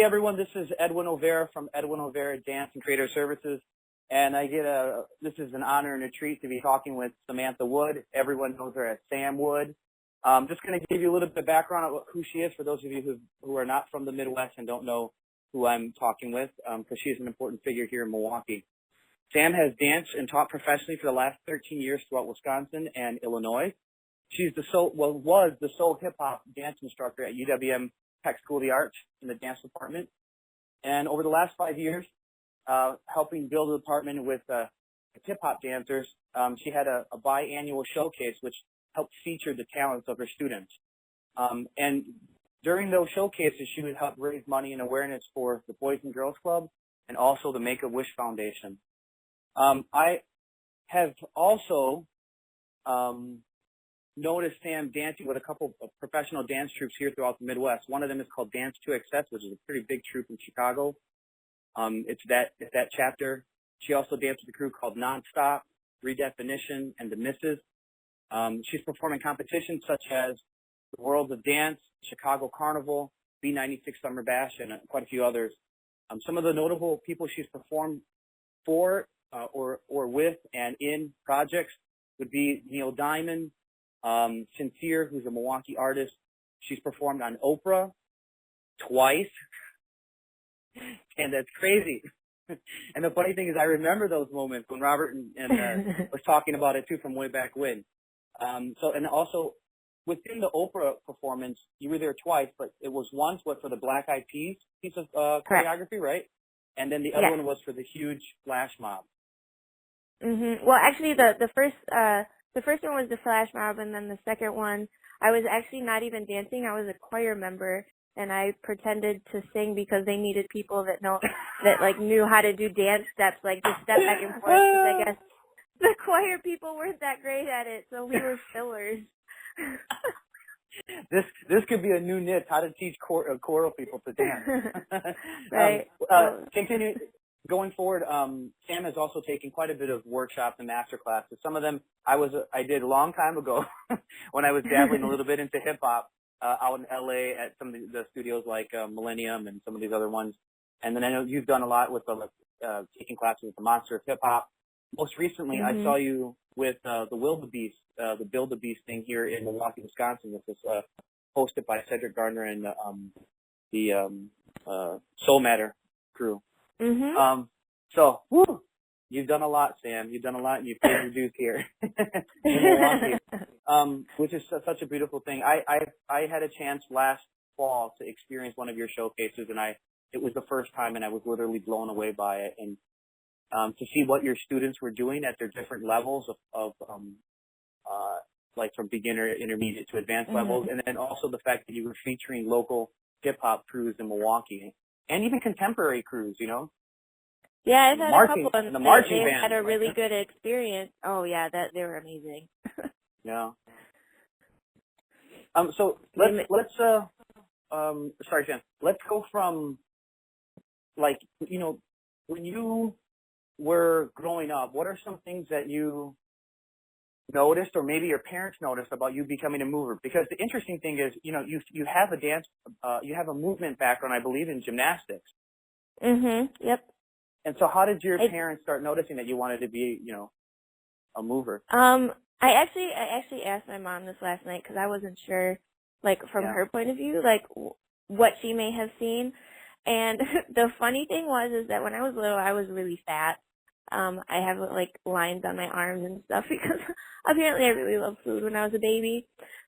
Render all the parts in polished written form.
everyone, this is Edwin Olvera from Edwin Olvera Dance and Creative Services, and this is an honor and a treat to be talking with Samantha Wood. Everyone knows her as Sam Wood. Just going to give you a little bit of background on who she is for those of you who are not from the Midwest and don't know who I'm talking with, because she is an important figure here in Milwaukee. Sam has danced and taught professionally for the last 13 years throughout Wisconsin and Illinois. She's was the sole hip-hop dance instructor at UW Parkside School of the Arts in the dance department. And over the last 5 years, helping build the department with hip-hop dancers, she had a biannual showcase which helped feature the talents of her students. And during those showcases, she would help raise money and awareness for the Boys and Girls Club and also the Make-A-Wish Foundation. I have also noticed Sam dancing with a couple of professional dance troupes here throughout the Midwest. One of them is called Dance 2XS, which is a pretty big troupe in Chicago. It's that chapter. She also danced with a crew called Nonstop, Redefinition, and the Misses. She's performing competitions such as the Worlds of Dance, Chicago Carnival, B96 Summer Bash, and quite a few others. Some of the notable people she's performed for or with and in projects would be Neil Diamond, Cincere, who's a Milwaukee artist. She's performed on Oprah twice, and that's crazy. And the funny thing is, I remember those moments when Robert and was talking about it too from way back when. And also within the Oprah performance, you were there twice, but it was once for the Black Eyed Peas piece of choreography, right? And then the other one was for the huge flash mob. Well, actually, the first one was the flash mob, and then the second one, I was actually not even dancing. I was a choir member, and I pretended to sing because they needed people that knew how to do dance steps, like just step back and forth. Because I guess the choir people weren't that great at it, so we were fillers. This could be a new niche: how to teach choral people to dance. Right. Continue. Going forward, Sam has also taken quite a bit of workshops and master classes. Some of them I did a long time ago when I was dabbling a little bit into hip hop out in LA at some of the studios like Millennium and some of these other ones. And then I know you've done a lot with taking classes with the Monster of Hip Hop. Most recently, I saw you with the Wildebeest, the Build the Beast thing here in Milwaukee, Wisconsin, which was hosted by Cedric Gardner and the Soul Matter crew. So, you've done a lot, Sam. You've done a lot, and you've paid your dues here in Milwaukee, which is such a beautiful thing. I had a chance last fall to experience one of your showcases, and it was the first time, and I was literally blown away by it. And to see what your students were doing at their different levels of like from beginner, intermediate to advanced levels, and then also the fact that you were featuring local hip hop crews in Milwaukee. And even contemporary crews, you know. Yeah, I've had a couple, and the marching they band had a really good experience. Oh yeah, they were amazing. Yeah. So let's sorry, Jen. Let's go from like, you know, when you were growing up, what are some things that you noticed, or maybe your parents noticed about you becoming a mover? Because the interesting thing is, you know, you have a dance, you have a movement background, I believe, in gymnastics. Yep. And so, how did your parents start noticing that you wanted to be, you know, a mover? I actually asked my mom this last night because I wasn't sure, like from her point of view, like what she may have seen. And the funny thing is that when I was little, I was really fat. I have like lines on my arms and stuff because apparently I really loved food when I was a baby.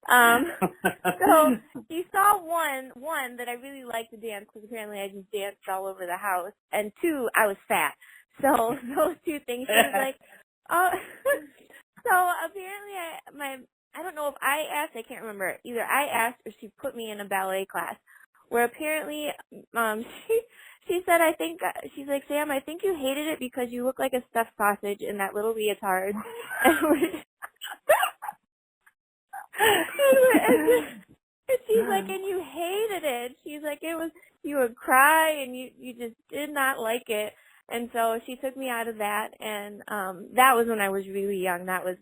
So she saw one that I really liked to dance because apparently I just danced all over the house, and two, I was fat. So those two things, she was like, oh. So apparently I don't know if I asked, I can't remember. Either I asked or she put me in a ballet class where apparently she said, she's like, Sam, I think you hated it because you look like a stuffed sausage in that little leotard. And she's like, and you hated it. She's like, you would cry and you just did not like it. And so she took me out of that, and that was when I was really young. That was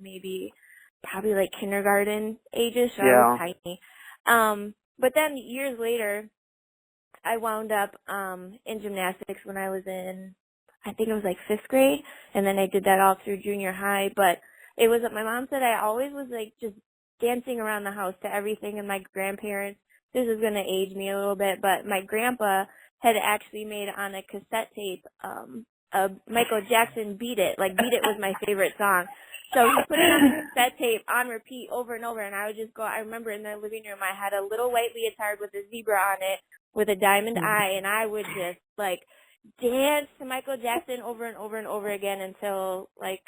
probably like kindergarten ages, so I was tiny. But then years later, I wound up in gymnastics when I was in, I think it was like 5th grade, and then I did that all through junior high. But it was, my mom said I always was like just dancing around the house to everything, and my grandparents, this is going to age me a little bit, but my grandpa had actually made on a cassette tape Michael Jackson Beat It. Like, Beat It was my favorite song. So he put it on the cassette tape on repeat over and over, and I would just go, I remember in the living room I had a little white leotard with a zebra on it with a diamond eye, and I would just, like, dance to Michael Jackson over and over and over again until, like,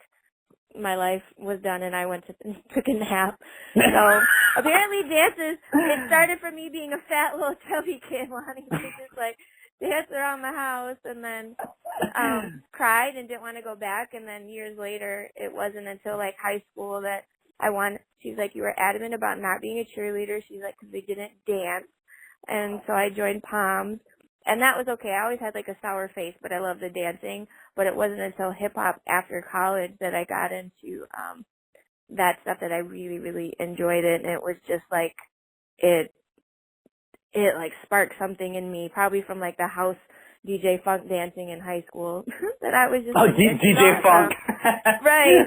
my life was done and I went to took a nap. So apparently dances, it started from me being a fat little chubby kid wanting to just, like, dance around the house, and then cried and didn't want to go back. And then years later, it wasn't until like high school that she's like, you were adamant about not being a cheerleader. She's like, because they didn't dance. And so I joined Poms, and that was okay. I always had like a sour face, but I loved the dancing. But it wasn't until hip hop after college that I got into that stuff that I really, really enjoyed it. And it was just like, it like sparked something in me, probably from like the house DJ funk dancing in high school that I was just DJ funk. Right.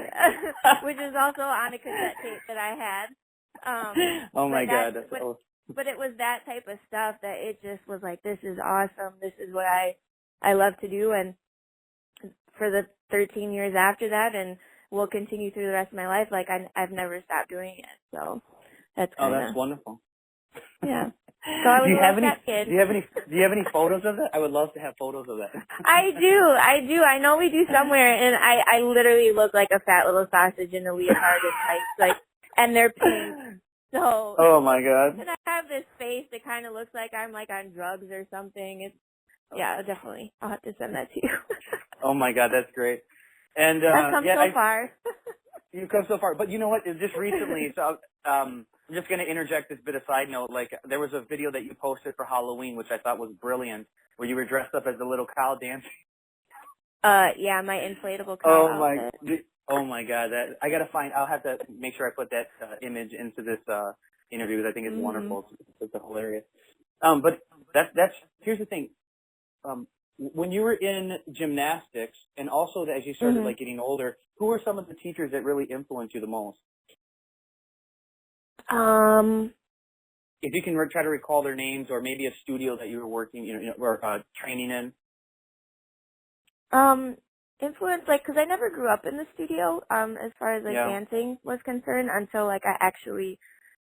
Which is also on a cassette tape that I had. Oh my God, that's awesome. But it was that type of stuff that it just was like, this is awesome. This is what I love to do. And for the 13 years after that, and will continue through the rest of my life, like I've never stopped doing it. So that's kinda, that's wonderful. Yeah. So I was do you have any photos of that? I would love to have photos of that. I do. I know we do somewhere, and I literally look like a fat little sausage in a leotard and tights, like, and they're pink. So. Oh my God. And I have this face that kind of looks like I'm like on drugs or something. It's, yeah, definitely. I'll have to send that to you. Oh my God, that's great. And I've come so far. You've come so far, but you know what? Just recently, so I'm just going to interject this bit of side note. Like, there was a video that you posted for Halloween, which I thought was brilliant, where you were dressed up as a little cow dancing. Yeah, my inflatable cow outfit. Oh my God, I'll have to make sure I put that image into this interview, because I think it's wonderful. It's hilarious. But here's the thing. When you were in gymnastics, and also as you started like getting older, who were some of the teachers that really influenced you the most? If you can try to recall their names, or maybe a studio that you were working, or training in. Influence, like, because I never grew up in the studio, as far as like dancing was concerned, until like I actually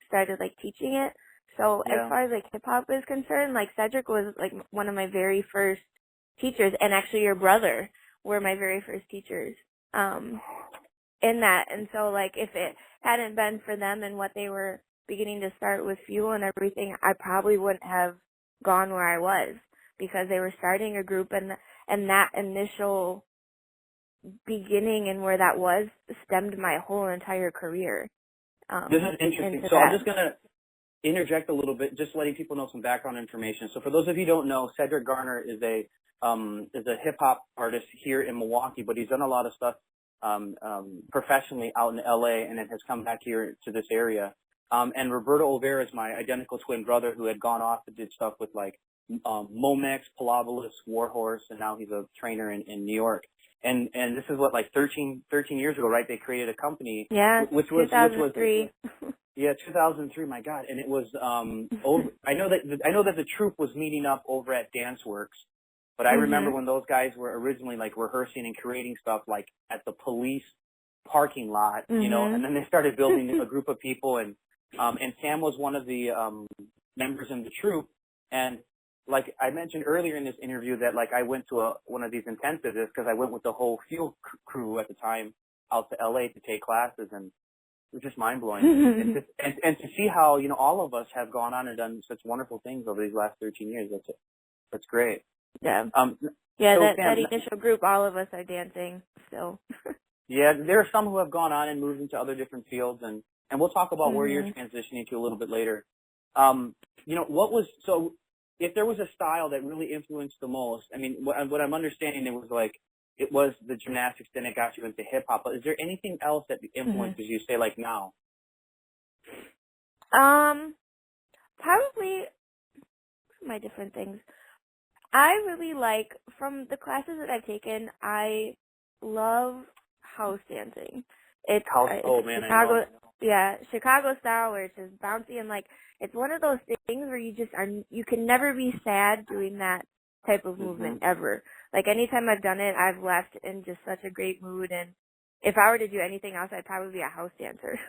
started like teaching it. So as far as like hip hop is concerned, like Cedric was like one of my very first teachers, and actually your brother were my very first teachers in that. And so like if it hadn't been for them and what they were beginning to start with Fuel and everything, I probably wouldn't have gone where I was, because they were starting a group, and that initial beginning and where that was stemmed my whole entire career. This is interesting. So I'm just going to interject a little bit, just letting people know some background information. So for those of you who don't know, Cedric Garner is a hip hop artist here in Milwaukee, but he's done a lot of stuff professionally out in LA, and then has come back here to this area. And Roberto Olvera is my identical twin brother, who had gone off and did stuff with like Momex, Palabolus, Warhorse, and now he's a trainer in New York. And this is what, like 13 years ago, right? They created a company. Yeah, which was 2003. Yeah, 2003. My God, and it was I know that the troupe was meeting up over at DanceWorks, but I remember when those guys were originally like rehearsing and creating stuff like at the police parking lot, and then they started building a group of people, and Sam was one of the members in the troupe. And like I mentioned earlier in this interview, that like I went to one of these intensives because I went with the whole Fuel crew at the time out to LA to take classes, and it was just mind blowing. and to see how all of us have gone on and done such wonderful things over these last 13 years. That's great. Yeah. So that initial group, all of us are dancing still. Yeah, there are some who have gone on and moved into other different fields, and we'll talk about where you're transitioning to a little bit later. If there was a style that really influenced the most, I mean, what I'm understanding, it was the gymnastics, then it got you into hip hop. But is there anything else that influences you, say, like now? Probably my different things. I really like, from the classes that I've taken, I love house dancing. It's, Oh it's man, I know. Chicago, yeah, Chicago style, where it's just bouncy and like, it's one of those things where you just are, you can never be sad doing that type of movement ever. Like anytime I've done it, I've left in just such a great mood, and if I were to do anything else, I'd probably be a house dancer.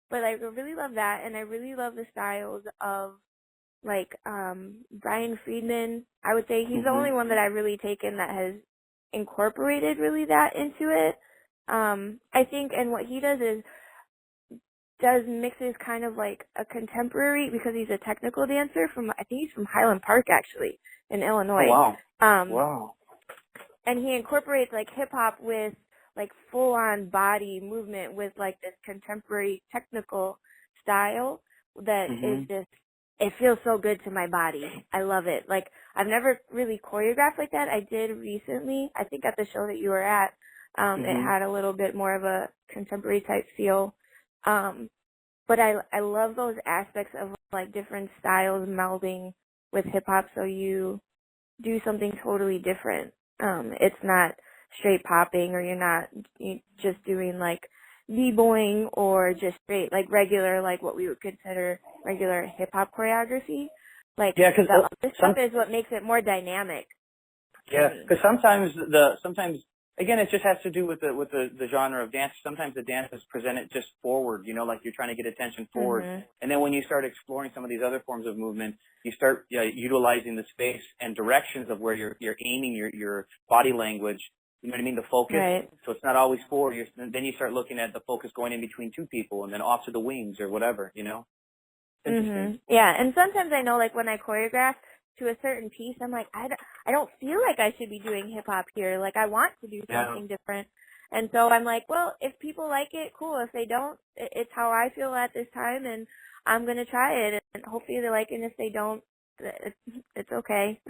But I really love that, and I really love the styles of like Brian Friedman. I would say he's the only one that I've really taken that has incorporated really that into it. I think, and what he does is mixes kind of like a contemporary, because he's a technical dancer from, I think he's from Highland Park actually in Illinois. Oh, wow. Wow. And he incorporates like hip hop with like full on body movement with like this contemporary technical style that is just, it feels so good to my body. I love it. Like, I've never really choreographed like that. I did recently, I think at the show that you were at. It had a little bit more of a contemporary type feel. But I love those aspects of like different styles melding with hip hop, so you do something totally different. It's not straight popping, or you're just doing like b-boying or just straight like regular, like what we would consider regular hip hop choreography. Like, yeah, because the other stuff is what makes it more dynamic. Yeah, because sometimes again, it just has to do with the genre of dance. Sometimes the dance is presented just forward, you know, like you're trying to get attention forward. And then when you start exploring some of these other forms of movement, you start utilizing the space and directions of where you're aiming your body language. You know what I mean? The focus. Right. So it's not always forward. Then you start looking at the focus going in between two people and then off to the wings or whatever, you know? Interesting. Yeah, and sometimes I know, like, when I choreograph to a certain piece, I'm like, I don't feel like I should be doing hip-hop here. Like, I want to do something different. And so I'm like, well, if people like it, cool. If they don't, it's how I feel at this time, and I'm going to try it. And hopefully they like it, and if they don't, it's okay.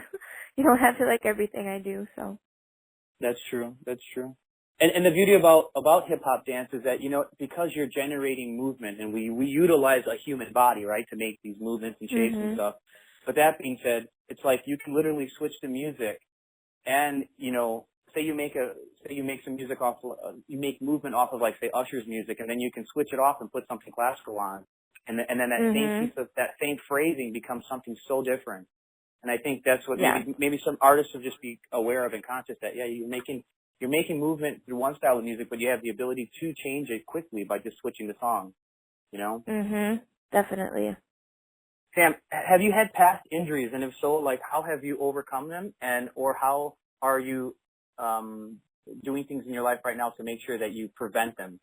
You don't have to like everything I do, so. That's true. That's true. And the beauty about hip hop dance is that, you know, because you're generating movement, and we utilize a human body, right, to make these movements and shapes and stuff. But that being said, it's like you can literally switch the music, and, you know, say you make some music off, you make movement off of, like, say, Usher's music, and then you can switch it off and put something classical on, and then that same piece of that same phrasing becomes something so different. And I think that's what maybe some artists will just be aware of and conscious that, you're making movement through one style of music, but you have the ability to change it quickly by just switching the song, you know? Definitely. Sam, have you had past injuries, and if so, like, how have you overcome them, or how are you doing things in your life right now to make sure that you prevent them?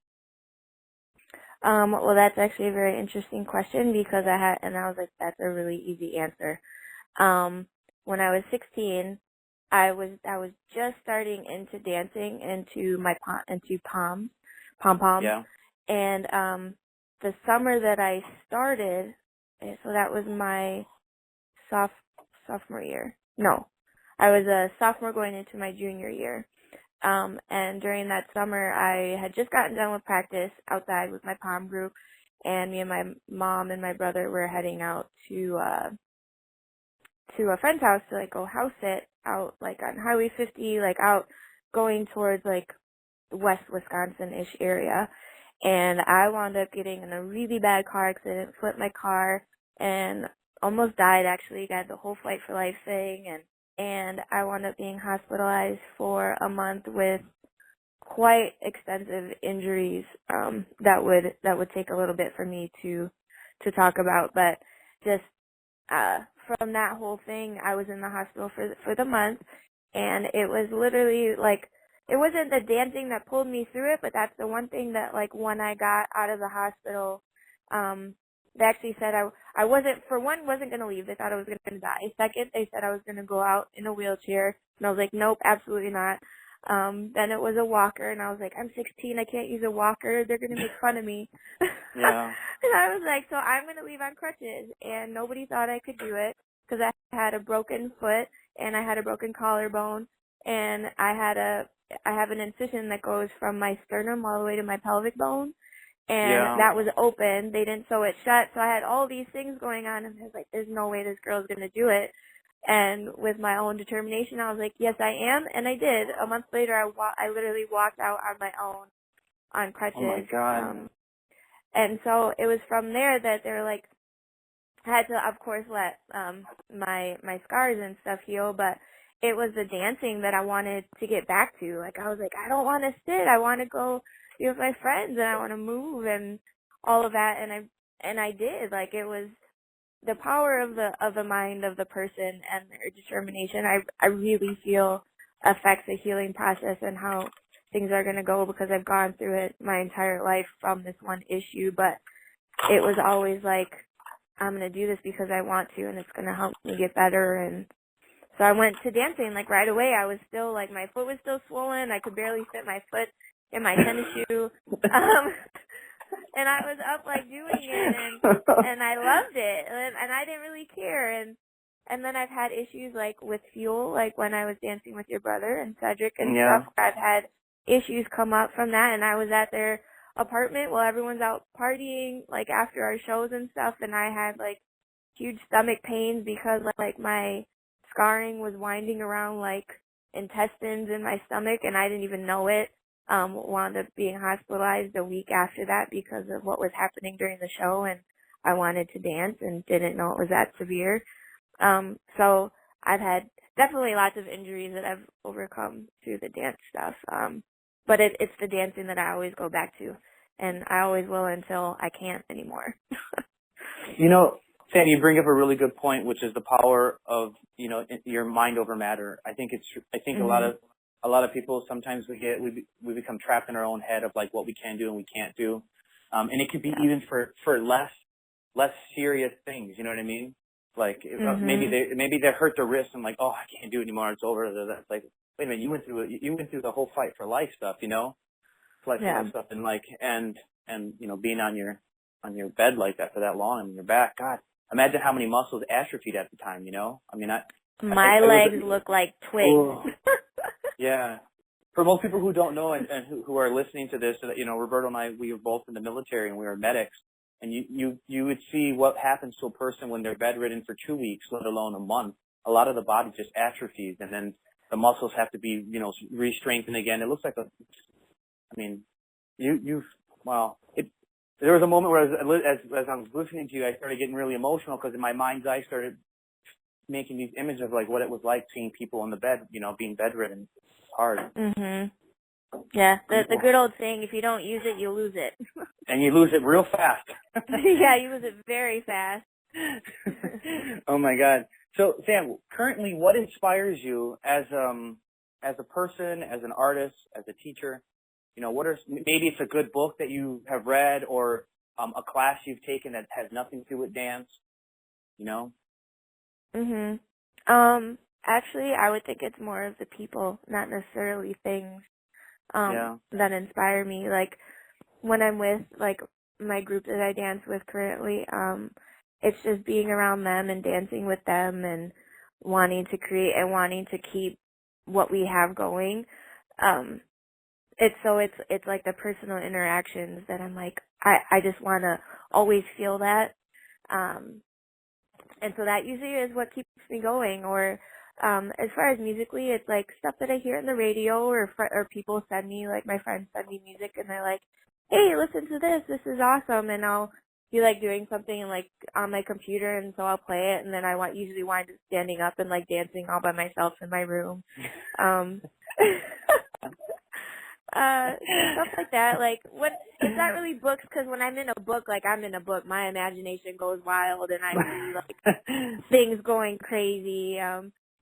Well, that's actually a very interesting question, because I was like, that's a really easy answer. When I was 16, I was just starting into dancing, into pom-poms. Yeah. And the summer that I started, so that was my sophomore year. No, I was a sophomore going into my junior year. And during that summer, I had just gotten done with practice outside with my pom group, and me and my mom and my brother were heading out to a friend's house to like go house sit out like on Highway 50, like out going towards like West Wisconsin-ish area. And I wound up getting in a really bad car accident, flipped my car, and almost died actually. Got the whole Fight for Life thing, and I wound up being hospitalized for a month with quite extensive injuries that would take a little bit for me to talk about. But just from that whole thing, I was in the hospital for the month, and it was literally like, it wasn't the dancing that pulled me through it, but that's the one thing that, like, when I got out of the hospital, they actually said I wasn't going to leave. They thought I was going to die. Second, they said I was going to go out in a wheelchair, and I was like, nope, absolutely not. Then it was a walker, and I was like, I'm 16, I can't use a walker, they're going to make fun of me. Yeah. And I was like, so I'm going to leave on crutches, and nobody thought I could do it, because I had a broken foot, and I had a broken collarbone, and I have an incision that goes from my sternum all the way to my pelvic bone, and that was open. They didn't sew it shut, so I had all these things going on, and I was like, there's no way this girl's going to do it. And with my own determination, I was like, yes, I am. And I did. A month later, I literally walked out on my own on crutches. Oh my God. And so it was from there that they were like, I had to, of course, let my scars and stuff heal, but it was the dancing that I wanted to get back to. Like, I was like, I don't want to sit. I want to go be with my friends, and I want to move and all of that. And I did. Like, it was the power of the mind of the person and their determination. I really feel affects the healing process and how things are going to go, because I've gone through it my entire life from this one issue. But it was always like, I'm going to do this because I want to, and it's going to help me get better. And so I went to dancing, like, right away. I was still, like, my foot was still swollen. I could barely fit my foot in my tennis shoe. And I was up, like, doing it, and I loved it, and I didn't really care. And then I've had issues, like, with fuel, like when I was dancing with your brother and Cedric and stuff. I've had issues come up from that, and I was at their apartment while everyone's out partying, like, after our shows and stuff, and I had, like, huge stomach pains because, like, my scarring was winding around, like, intestines in my stomach, and I didn't even know it. Wound up being hospitalized a week after that because of what was happening during the show, and I wanted to dance and didn't know it was that severe. So I've had definitely lots of injuries that I've overcome through the dance stuff. But it's the dancing that I always go back to, and I always will until I can't anymore. You know, Sam, you bring up a really good point, which is the power of, you know, your mind over matter. I think a lot of people, sometimes we become trapped in our own head of, like, what we can do and we can't do. And it could be even for less serious things, you know what I mean? Like, maybe they hurt their wrist and, like, oh, I can't do it anymore, it's over. That's like, wait a minute, you went through the whole fight for life stuff, you know? Fight for life stuff, and, like, and you know, being on your bed like that for that long and your back, God, imagine how many muscles atrophied at the time, you know? I mean, my legs look like twigs. Oh. Yeah. For most people who don't know and who are listening to this, you know, Roberto and I, we were both in the military and we were medics, and you would see what happens to a person when they're bedridden for 2 weeks, let alone a month. A lot of the body just atrophies, and then the muscles have to be, you know, re-strengthened again. It looks like there was a moment where as I was listening to you, I started getting really emotional because in my mind's eye started making these images of, like, what it was like seeing people in the bed, you know, being bedridden. It's hard. Yeah, the good old saying, if you don't use it, you lose it. And you lose it real fast. Yeah, you lose it very fast. Oh my God. So Sam, currently, what inspires you as a person, as an artist, as a teacher? You know, maybe it's a good book that you have read, or a class you've taken that has nothing to do with dance, you know? Actually, I would think it's more of the people, not necessarily things, that inspire me. Like, when I'm with, like, my group that I dance with currently, it's just being around them and dancing with them and wanting to create and wanting to keep what we have going. It's like the personal interactions that I'm like, I just want to always feel that. And so that usually is what keeps me going. Or as far as musically, it's like stuff that I hear on the radio, or people send me, like, my friends send me music and they're like, hey, listen to this is awesome. And I'll be, like, doing something and, like, on my computer, and so I'll play it, and then I usually wind up standing up and, like, dancing all by myself in my room. Stuff like that. Like, it's not really books, because when I'm in a book, like, I'm in a book, my imagination goes wild and I see, like, things going crazy.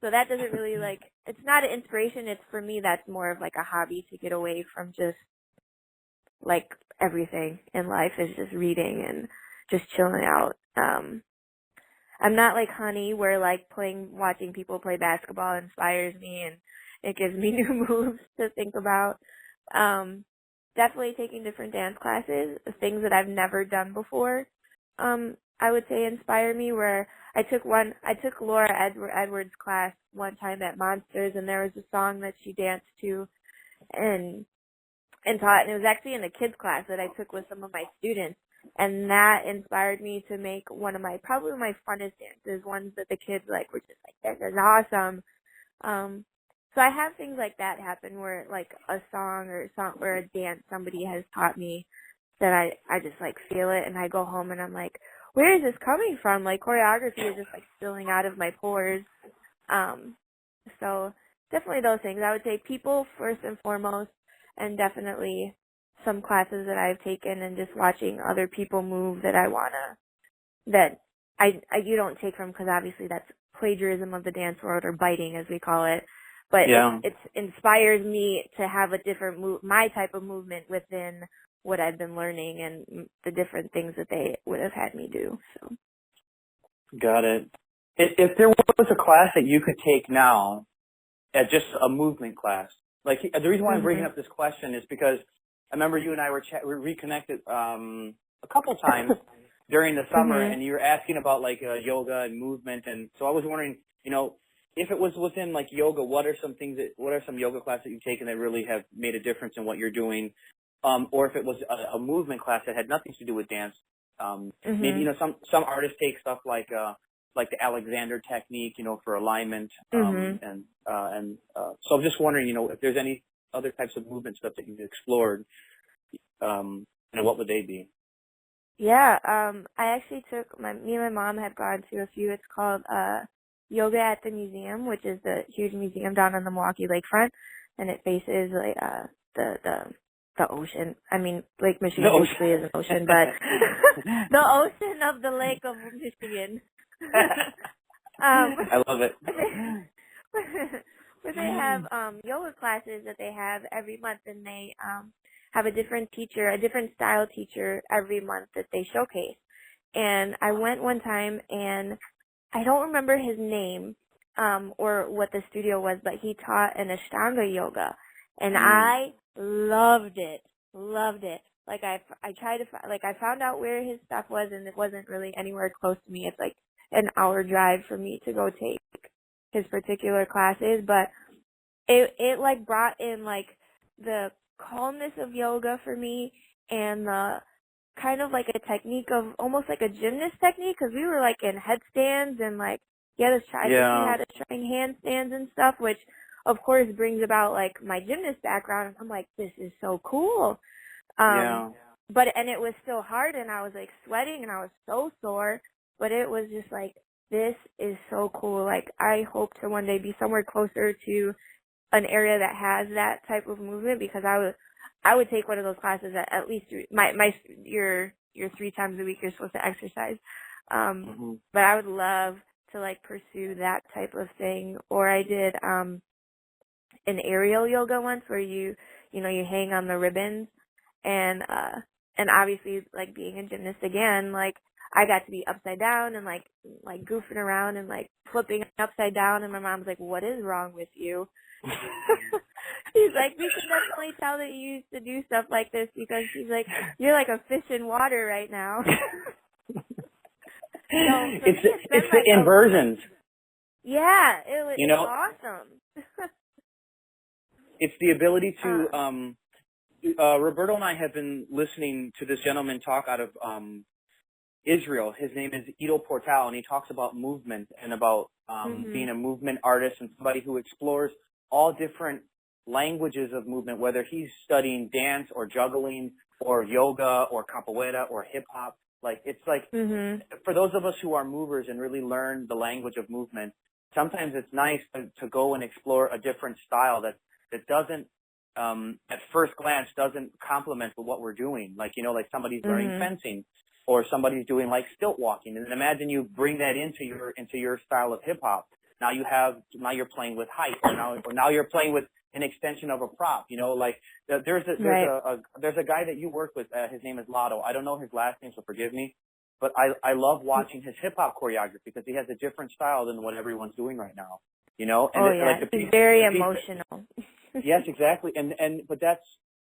So that doesn't really, like, it's not an inspiration. It's, for me, that's more of, like, a hobby to get away from just, like, everything in life is just reading and just chilling out. I'm not like Honey, where, like, watching people play basketball inspires me and it gives me new moves to think about. Definitely taking different dance classes, things that I've never done before, I would say inspire me, where I took Laura Edwards' class one time at Monsters, and there was a song that she danced to and taught, and it was actually in a kids class that I took with some of my students. And that inspired me to make probably my funnest dances, ones that the kids like were just like, this is awesome. So I have things like that happen where like a song or a dance somebody has taught me that I just like feel it, and I go home and I'm like, where is this coming from? Like choreography is just like spilling out of my pores. So definitely those things. I would say people first and foremost, and definitely some classes that I've taken and just watching other people move that you don't take from, because obviously that's plagiarism of the dance world, or biting as we call it. But it inspires me to have a different my type of movement within what I've been learning and the different things that they would have had me do. So. Got it. If there was a class that you could take now, at just a movement class, like the reason why I'm bringing up this question is because I remember you and I we reconnected a couple times during the summer, and you were asking about like yoga and movement, and so I was wondering, if it was within like yoga, what are some yoga classes that you've taken that really have made a difference in what you're doing, or if it was a movement class that had nothing to do with dance. Maybe some artists take stuff like the Alexander technique, for alignment, and so I'm just wondering, if there's any other types of movement stuff that you've explored, what would they be? Yeah, I actually me and my mom have gone to a few. It's called Yoga at the Museum, which is the huge museum down on the Milwaukee lakefront, and it faces like the ocean. I mean, Lake Michigan basically is an ocean, but the ocean of the Lake of Michigan. I love it. But they have yoga classes that they have every month, and they have a different style teacher every month that they showcase. And I went one time, and I don't remember his name or what the studio was, but he taught an Ashtanga yoga, and I loved it. Like I found out where his stuff was, and it wasn't really anywhere close to me. It's like an hour drive for me to go take his particular classes, but it like brought in like the calmness of yoga for me, and the kind of like a technique of almost like a gymnast technique, because we were like in headstands and like he had us trying handstands and stuff, which of course brings about like my gymnast background, and I'm like, this is so cool. But it was still hard, and I was like sweating, and I was so sore, but it was just like, this is so cool. Like I hope to one day be somewhere closer to an area that has that type of movement, because I would take one of those classes at least your 3 times a week you're supposed to exercise. But I would love to like pursue that type of thing. Or I did an aerial yoga once where you hang on the ribbons, and obviously like being a gymnast again, like I got to be upside down and like goofing around and like flipping upside down, and my mom's like, what is wrong with you? She's like, we can definitely tell that you used to do stuff like this, because she's like, you're like a fish in water right now. It's the inversions. Yeah, it's awesome. It's the ability to Roberto and I have been listening to this gentleman talk out of Israel. His name is Ido Portal, and he talks about movement and about being a movement artist and somebody who explores all different languages of movement, whether he's studying dance or juggling or yoga or capoeira or hip hop. Like it's like for those of us who are movers and really learn the language of movement, sometimes it's nice to go and explore a different style that doesn't at first glance doesn't complement with what we're doing. Like like somebody's learning fencing, or somebody's doing like stilt walking, and then imagine you bring that into your style of hip hop. Now you're playing with height, or now you're playing with an extension of a prop. Like there's a guy that you work with. His name is Lotto. I don't know his last name, so forgive me. But I love watching his hip hop choreography, because he has a different style than what everyone's doing right now. And he's very emotional. Yes, exactly.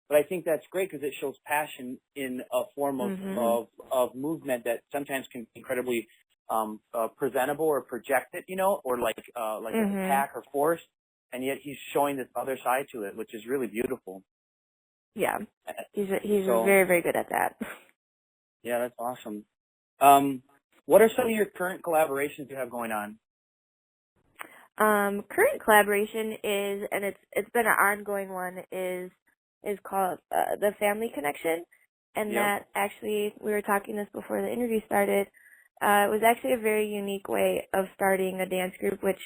But I think that's great, because it shows passion in a form of movement that sometimes can be incredibly presentable or projected, or like attack or force, and yet he's showing this other side to it, which is really beautiful. Yeah, he's very, very good at that. Yeah, that's awesome. What are some of your current collaborations you have going on? Current collaboration is, and it's been an ongoing one, is called the Family Connection, and Yep. that actually, we were talking this before the interview started. It was actually a very unique way of starting a dance group, which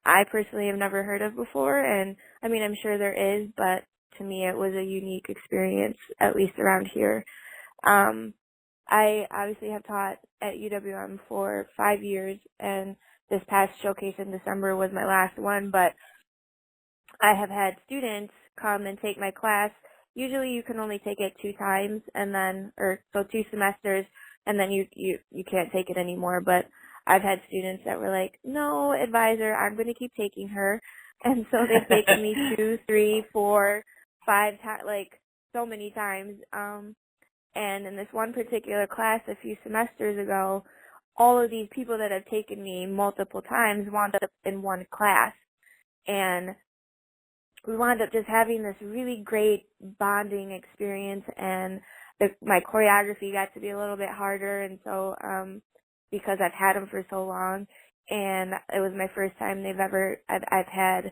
I personally have never heard of before, and I mean, I'm sure there is, but to me it was a unique experience, at least around here. I obviously have taught at UWM for 5 years, and this past showcase in December was my last one, but I have had students come and take my class. Usually you can only take it 2 times, and then, or so 2 semesters, and then you can't take it anymore. But I've had students that were like, no, advisor, I'm going to keep taking her. And so they've taken me 2, 3, 4, 5 times, like so many times. And in this one particular class a few semesters ago, all of these people that have taken me multiple times wound up in one class. And we wound up just having this really great bonding experience, and my choreography got to be a little bit harder, and so because I've had them for so long, and it was my first time I've had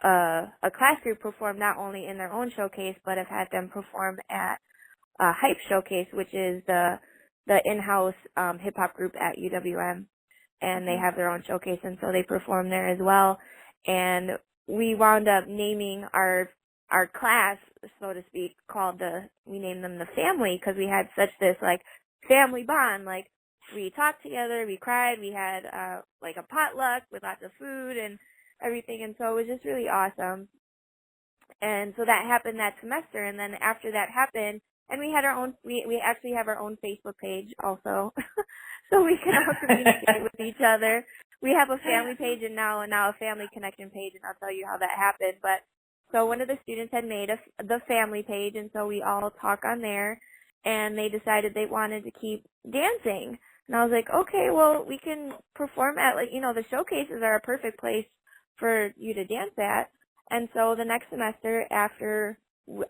a class group perform not only in their own showcase, but I've had them perform at Hype Showcase, which is the in-house hip hop group at UWM, and they have their own showcase, and so they perform there as well. And we wound up naming our class, so to speak, we named them the Family, because we had such this like family bond. Like, we talked together, we cried, we had like a potluck with lots of food and everything, and so it was just really awesome. And so that happened that semester, and then after that happened, and we had our own, we actually have our own Facebook page also, so we can all communicate with each other. We have a family page and now a family connection page, and I'll tell you how that happened. But so one of the students had made the family page, and so we all talk on there, and they decided they wanted to keep dancing. And I was like, okay, well, we can perform at, like, the showcases are a perfect place for you to dance at. And so the next semester, after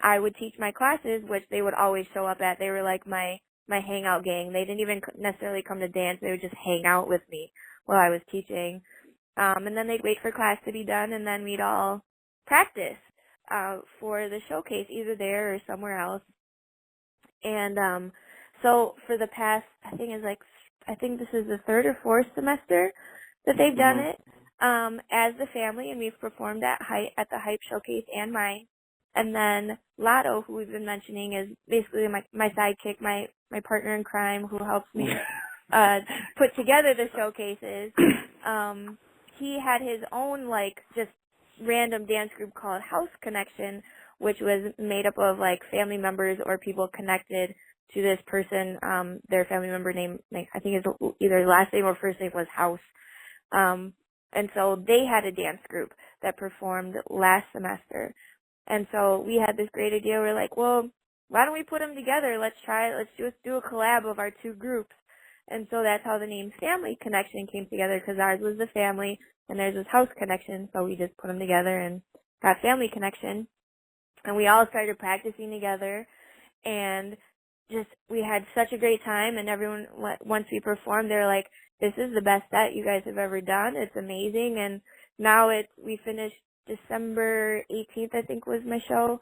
I would teach my classes, which they would always show up at, they were like my hangout gang. They didn't even necessarily come to dance. They would just hang out with me while I was teaching. And then they'd wait for class to be done, and then we'd all practice for the showcase, either there or somewhere else. And so for the past, I think this is the 3rd or 4th semester that they've done it as the Family, and we've performed at the Hype Showcase and mine. And then Lotto, who we've been mentioning, is basically my sidekick, my partner in crime, who helps me put together the showcases. He had his own, like, just random dance group called House Connection, which was made up of, like, family members or people connected to this person. Their family member name, I think, is either last name or first name was House. And so they had a dance group that performed last semester. And so we had this great idea. We're like, well, why don't we put them together? Let's just do a collab of our 2 groups. And so that's how the name Family Connection came together, because ours was the Family and theirs was House Connection. So we just put them together and got Family Connection. And we all started practicing together, and we had such a great time. And everyone, once we performed, they were like, this is the best set you guys have ever done. It's amazing. And now we finished December 18th, I think, was my show.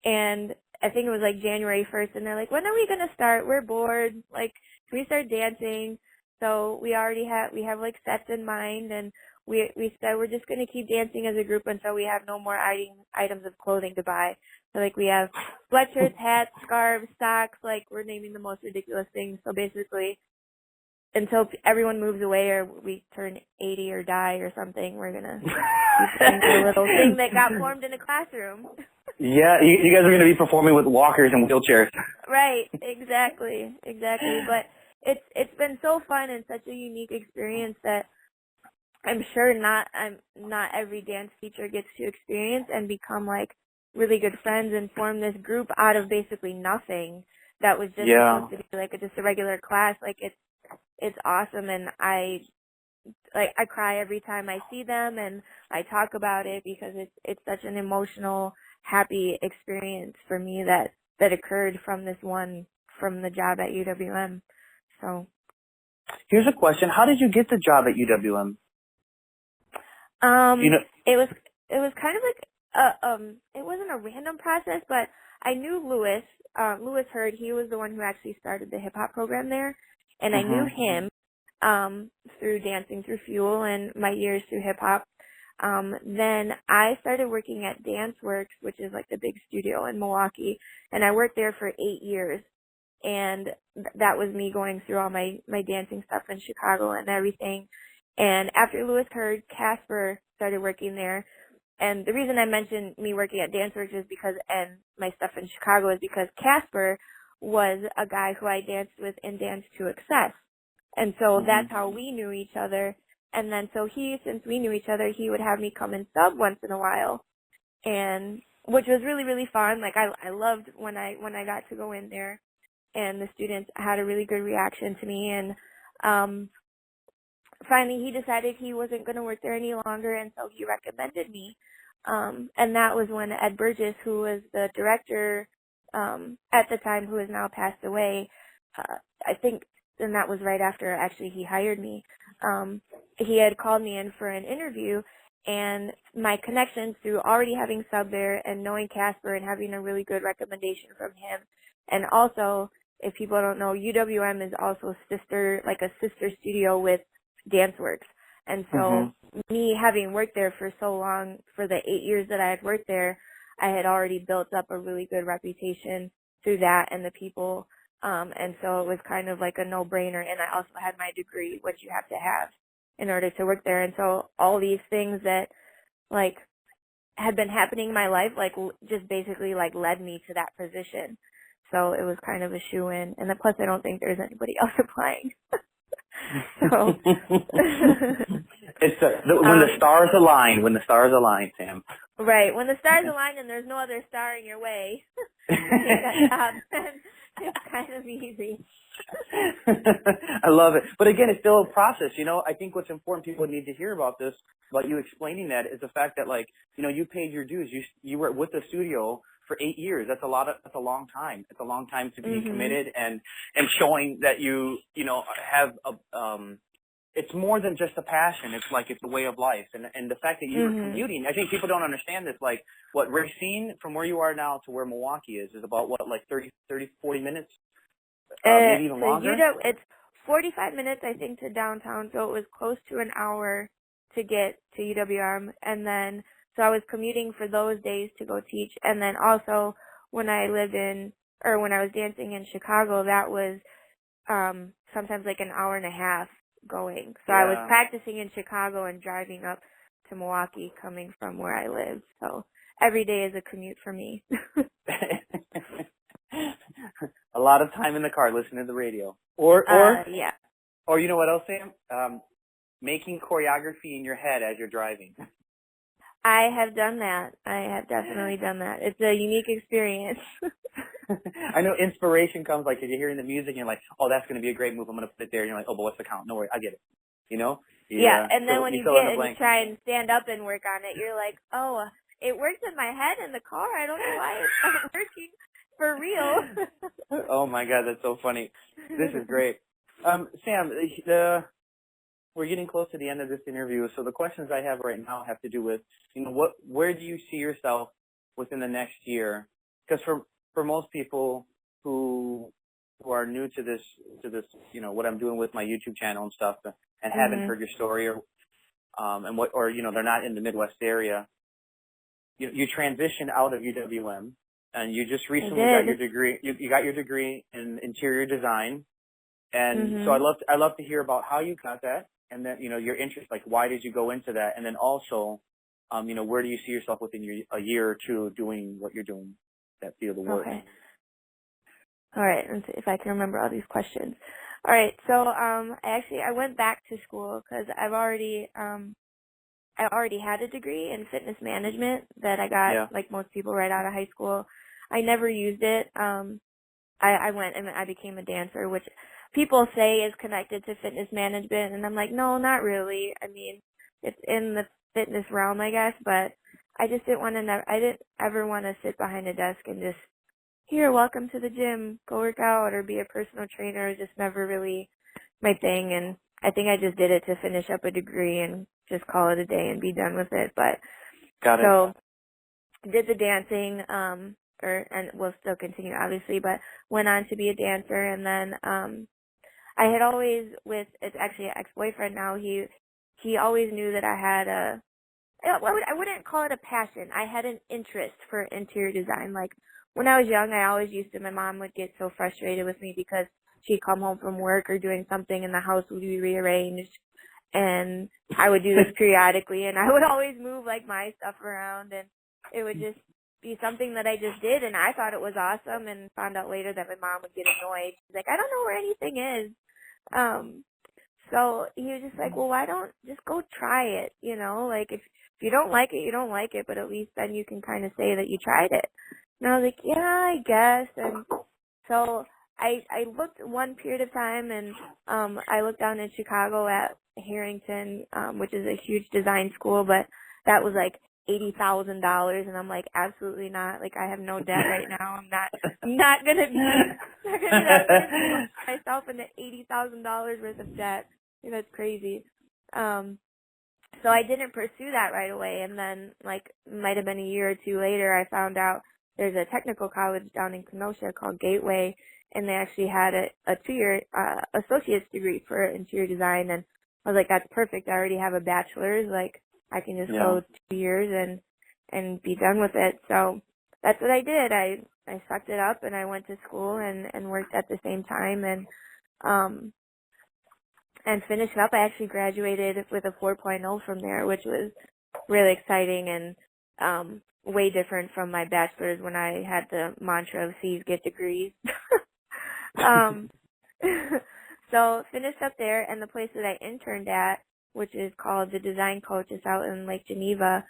And I think it was like January 1st. And they're like, when are we going to start? We're bored. Like, can we start dancing? So we have like sets in mind. And we said we're just going to keep dancing as a group until we have no more items of clothing to buy. So, like, we have sweatshirts, hats, scarves, socks. Like, we're naming the most ridiculous things. So basically, until everyone moves away or we turn 80 or die or something, we're going to keep doing the little thing that got formed in a classroom. Yeah, you guys are going to be performing with walkers and wheelchairs. Right, exactly. But it's been so fun and such a unique experience that I'm sure not every dance teacher gets to experience and become, like, really good friends and form this group out of basically nothing that was just supposed to be like just a regular class. Like, it's awesome, and I cry every time I see them and I talk about it, because it's such an emotional, happy experience for me that occurred from this one from the job at UWM. So here's a question: how did you get the job at UWM? it was kind of like it wasn't a random process, but I knew Lewis. Lewis Hurd, he was the one who actually started the hip hop program there, and I knew him through Dancing Through Fuel and my years through hip hop. Then I started working at DanceWorks, which is like the big studio in Milwaukee, and I worked there for 8 years. And that was me going through all my dancing stuff in Chicago and everything. And after Lewis Hurd, Casper started working there. And the reason I mentioned me working at DanceWorks is because, and my stuff in Chicago is because Casper was a guy who I danced with in Dance to Excess. And so that's how we knew each other. And then so since we knew each other, he would have me come and sub once in a while. And which was really, really fun. Like I loved when I got to go in there, and the students had a really good reaction to me. And finally he decided he wasn't going to work there any longer, and so he recommended me. And that was when Ed Burgess, who was the director at the time, who has now passed away, I think, and that was right after actually he hired me. He had called me in for an interview, and my connections through already having subbed there and knowing Casper and having a really good recommendation from him. And also, if people don't know, UWM is also a sister studio with DanceWorks. And so me having worked there for so long, for the 8 years that I had worked there, I had already built up a really good reputation through that and the people. And so it was kind of like a no-brainer. And I also had my degree, which you have to have in order to work there. And so all these things that like had been happening in my life, like just basically like led me to that position. So it was kind of a shoo-in. And then plus I don't think there's anybody else applying. So it's when the stars align, Sam. Right. When the stars align and there's no other star in your way, you take that job, then it's kind of easy. I love it. But again, it's still a process. I think what's important, people need to hear about this, about you explaining that, is the fact that, like, you paid your dues. You were with the studio for 8 years. That's a long time. It's a long time to be committed and showing that you have it's more than just a passion. It's like it's a way of life. And the fact that you were commuting, I think people don't understand this. Like, what Racine, from where you are now to where Milwaukee is about what, like 30, 40 minutes? Maybe even longer? It's 45 minutes, I think, to downtown, so it was close to an hour to get to UWM. And then, so I was commuting for those days to go teach. And then also, when I was dancing in Chicago, that was sometimes like an hour and a half going. So I was practicing in Chicago and driving up to Milwaukee coming from where I live. So every day is a commute for me. A lot of time in the car listening to the radio. Or you know what else, Sam? Making choreography in your head as you're driving. I have done that. I have definitely done that. It's a unique experience. I know inspiration comes, like, if you're hearing the music and you're like, oh, that's going to be a great move, I'm going to put it there. And you're like, oh, but what's the count? No worries, I get it. Yeah, and then when you get and you try and stand up and work on it, you're like, oh, it works in my head in the car. I don't know why it's not working for real. Oh, my God, that's so funny. This is great. Sam, we're getting close to the end of this interview, so the questions I have right now have to do with, where do you see yourself within the next year? Because for most people who are new to this, what I'm doing with my YouTube channel and stuff, and haven't heard your story, or they're not in the Midwest area, you transitioned out of UWM, and you just recently got your degree. You got your degree in interior design, and so I'd love to hear about how you got that, and then your interest, like why did you go into that, and then also, where do you see yourself within a year or two doing what you're doing, that field of work? Okay. All right, let's see if I can remember all these questions. All right, so I went back to school because I already had a degree in fitness management that I got, like most people, right out of high school. I never used it. I went and I became a dancer, which people say is connected to fitness management, and I'm like, no, not really. I mean, it's in the fitness realm, I guess, but I just didn't ever want to sit behind a desk and just here, welcome to the gym, go work out or be a personal trainer is just never really my thing. And I think I just did it to finish up a degree and just call it a day and be done with it. But Got it. so did the dancing, and will still continue obviously, but went on to be a dancer. And then, I had always it's actually an ex-boyfriend now, he always knew that I had I wouldn't call it a passion. I had an interest for interior design. Like, when I was young, I always my mom would get so frustrated with me because she'd come home from work or doing something and the house would be rearranged. And I would do this periodically, and I would always move, like, my stuff around, and it would just be something that I just did, and I thought it was awesome, and found out later that my mom would get annoyed. She's like, I don't know where anything is. So he was just like, well, why don't just go try it, you know? Like, if you don't like it, you don't like it, but at least then you can kind of say that you tried it. And I was like, yeah, I guess. And so I looked one period of time, and I looked down in Chicago at Harrington, which is a huge design school, but that was like $80,000, and I'm like, absolutely not. Like, I have no debt right now. I'm not gonna be that person myself into $80,000 worth of debt. That's crazy. So I didn't pursue that right away, and then, like, might have been a year or two later, I found out there's a technical college down in Kenosha called Gateway, and they actually had a 2-year associate's degree for interior design, and I was like, that's perfect. I already have a bachelor's. Like, I can just go 2 years and be done with it. So that's what I did. I sucked it up, and I went to school and worked at the same time, and finished up. I actually graduated with a 4.0 from there, which was really exciting and way different from my bachelor's when I had the mantra of C's get degrees. So finished up there, and the place that I interned at, which is called the Design Coach, is out in Lake Geneva.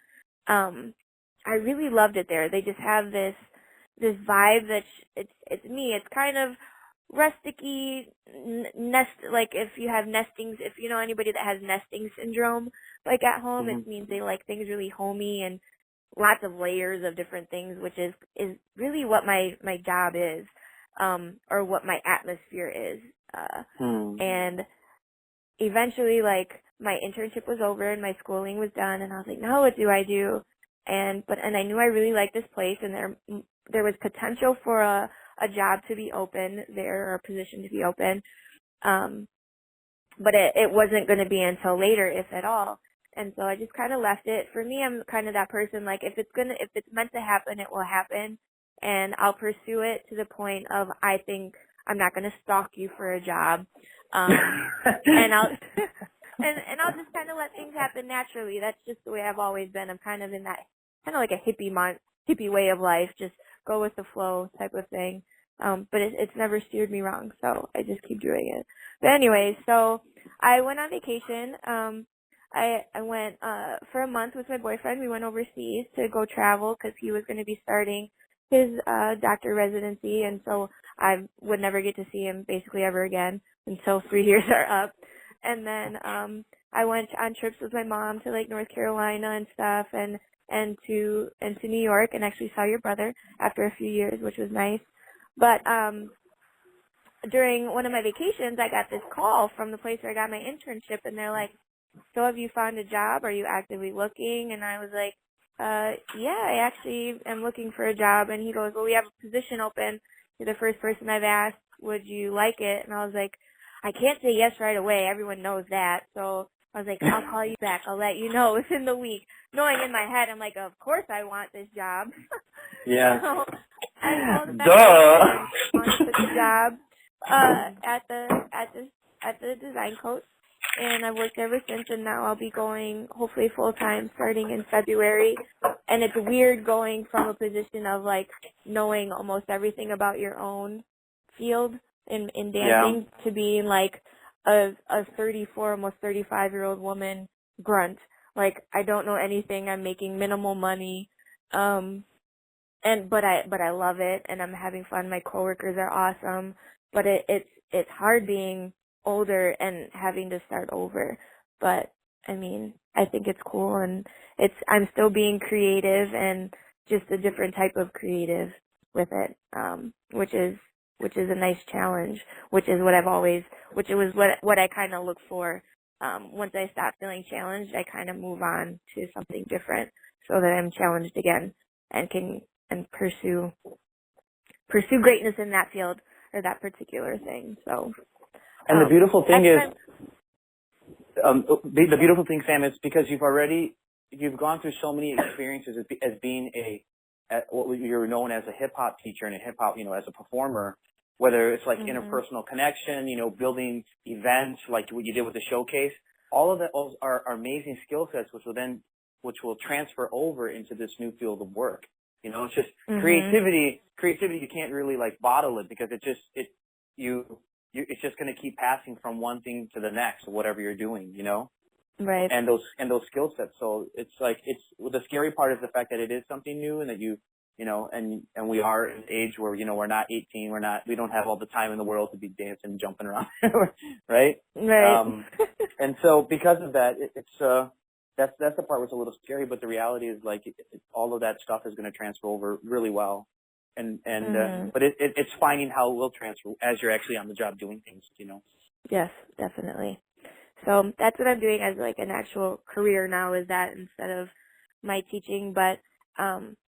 I really loved it there. They just have this vibe that it's me. It's kind of rusticy, like if you have nestings, if you know anybody that has nesting syndrome, like at home, it means they like things really homey and lots of layers of different things, which is really what my job is, or what my atmosphere is. And eventually, like, my internship was over and my schooling was done, and I was like, now what do I do? And I knew I really liked this place, and there was potential for a job to be open there, or a position to be open. But it wasn't going to be until later, if at all. And so I just kind of left it. For me, I'm kind of that person, like, if it's meant to happen, it will happen. And I'll pursue it to the point of, I think I'm not going to stalk you for a job. And I'll just kind of let things happen naturally. That's just the way I've always been. I'm kind of in that, kind of like a hippie way of life, just go with the flow type of thing. But it's never steered me wrong, so I just keep doing it. But anyway, so I went on vacation. I went for a month with my boyfriend. We went overseas to go travel because he was going to be starting his doctor residency, and so I would never get to see him basically ever again until 3 years are up. And then I went on trips with my mom to, like, North Carolina and stuff, and to New York, and actually saw your brother after a few years, which was nice. But during one of my vacations, I got this call from the place where I got my internship, and they're like, so have you found a job? Are you actively looking? And I was like, yeah, I actually am looking for a job. And he goes, well, we have a position open. You're the first person I've asked. Would you like it? And I was like, I can't say yes right away. Everyone knows that. So I was like, I'll call you back. I'll let you know within the week. Knowing in my head, I'm like, of course I want this job. Yeah. So I called back and took the job at the design coach, and I've worked ever since. And now I'll be going hopefully full time starting in February. And it's weird going from a position of, like, knowing almost everything about your own field in dancing to being like a 34, almost 35-year-old woman grunt. Like, I don't know anything. I'm making minimal money. But I love it, and I'm having fun. My coworkers are awesome, but it's hard being older and having to start over. But I mean, I think it's cool, and I'm still being creative, and just a different type of creative with it. which is a nice challenge, which is what what I kind of look for. Once I stop feeling challenged, I kind of move on to something different so that I'm challenged again and can pursue greatness in that field or that particular thing. So, and the beautiful thing is, the beautiful thing, Sam, is because you've gone through so many experiences as being what you're known as a hip hop teacher and a hip hop, as a performer, whether it's like interpersonal connection, building events like what you did with the showcase. All of that are amazing skill sets, which will transfer over into this new field of work. It's just creativity. Creativity, you can't really like bottle it because it's just going to keep passing from one thing to the next, or whatever you're doing, Right. And those skill sets. So it's like the scary part is the fact that it is something new and that and we are at an age where we're not 18, we don't have all the time in the world to be dancing and jumping around, right? Right. And so because of that, that's the part that's a little scary. But the reality is like all of that stuff is going to transfer over really well. But it's finding how it will transfer as you're actually on the job doing things, Yes, definitely. So that's what I'm doing as like an actual career now, is that instead of my teaching. But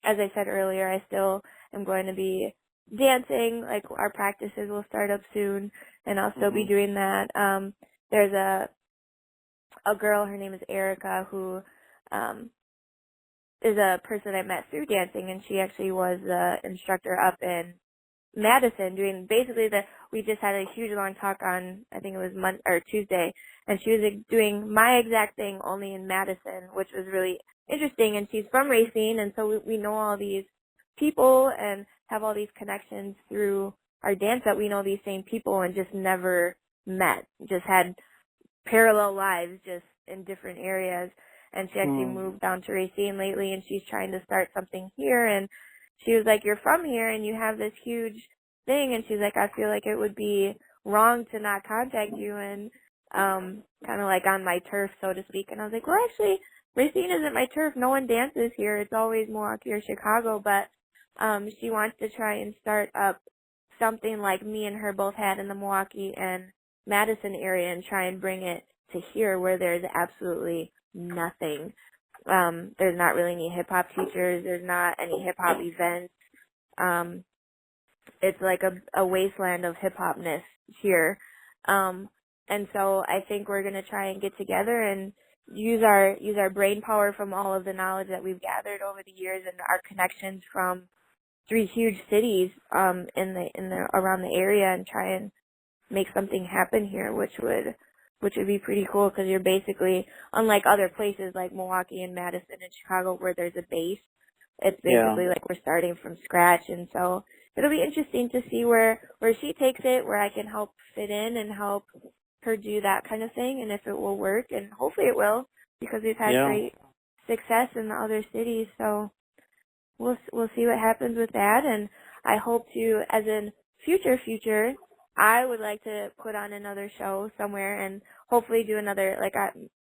as I said earlier, I still am going to be dancing. Like our practices will start up soon, and I'll still be doing that. There's a girl, her name is Erica, who is a person I met through dancing, and she actually was the instructor up in Madison doing basically we just had a huge long talk on, I think it was Tuesday, and she was doing my exact thing only in Madison, which was really interesting. And she's from Racine, and so we know all these people and have all these connections through our dance that we know these same people and just never met, just had parallel lives just in different areas. And she actually moved down to Racine lately, and she's trying to start something here. And she was like, "You're from here and you have this huge thing." And she's like, "I feel like it would be wrong to not contact you and kind of like on my turf, so to speak." And I was like, "Well, actually, Racine isn't my turf. No one dances here. It's always Milwaukee or Chicago." But she wants to try and start up something like me and her both had in the Milwaukee and Madison area and try and bring it to here where there's absolutely nothing. There's not really any hip hop teachers. There's not any hip hop events. It's like a wasteland of hip hopness here. And so I think we're gonna try and get together and use our brain power from all of the knowledge that we've gathered over the years and our connections from 3 huge cities in the around the area, and try and make something happen here, which would be pretty cool, because you're basically, unlike other places like Milwaukee and Madison and Chicago where there's a base, it's basically like we're starting from scratch. And so it'll be interesting to see where she takes it, where I can help fit in and help her do that kind of thing, and if it will work, and hopefully it will, because we've had great success in the other cities. So we'll see what happens with that. And I hope to, as in future, I would like to put on another show somewhere and hopefully do another,